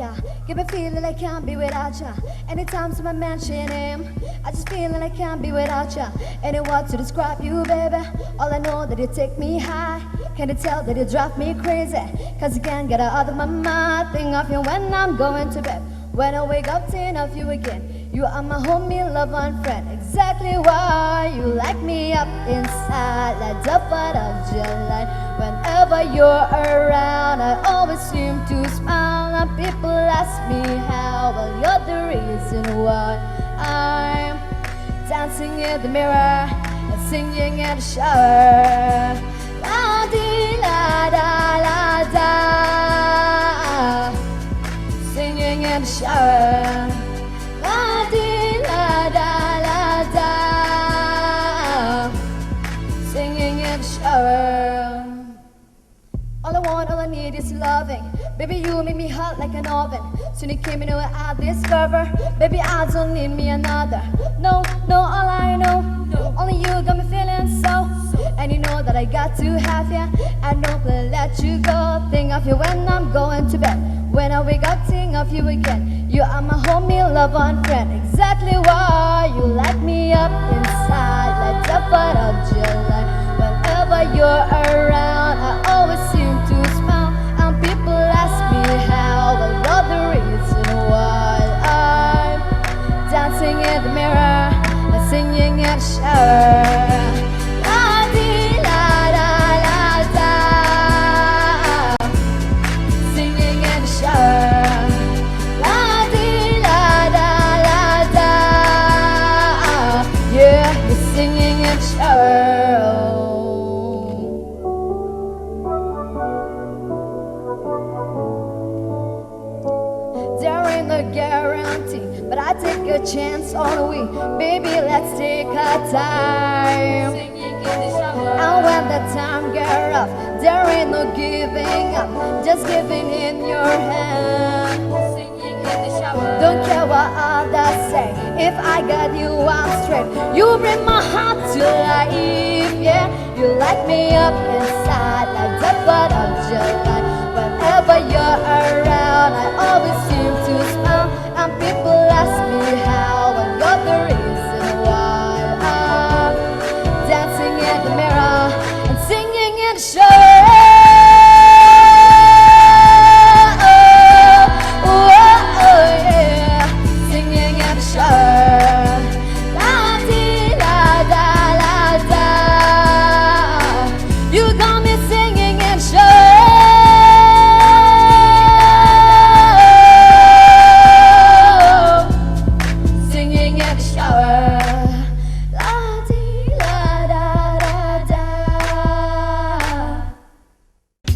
ya. Give me feeling I can't be without ya. Anytime someone mention him, I just feel that I can't be without ya. Any word to describe you, baby. All I know that you take me high. Can you tell that you drive me crazy? Cause you can't get out of my mind. Think of you when I'm going to bed. When I wake up, think of you again. You are my homie, love and friend. Exactly why you light me up inside like the 4th of July. Whenever you're around, I always seem to smile. And people ask me how, well, you're the reason why I'm dancing in the mirror and singing in the shower. La di la da la da, singing in the shower. La di la da la da, singing in the shower. All I want, all I need is loving. Baby, you make me hot like an oven. Soon you came into what I discover. Baby, I don't need me another. No, no, all I know, only you got me feeling so. And you know that I got to have you. I don't wanna let you go. Think of you when I'm going to bed. When I wake up, think of you again. You are my homie, love and friend. Exactly why you light me up inside like the 4th of July. Whenever you're around, I always seem to smile. And people ask me how, well, you're the reason why I'm dancing in the mirror and singing in the shower. La di la da la da, singing in the shower. La di la da la da, yeah, you're singing in the shower. There ain't no guarantee, but I take a chance on we. Baby, let's take our time. And when the time get rough, there ain't no giving up, just giving in your hand. Don't care what others say, if I got you, I'm straight. You bring my heart to life, yeah. You light me up inside like the 4th of July. Whenever you're around, I always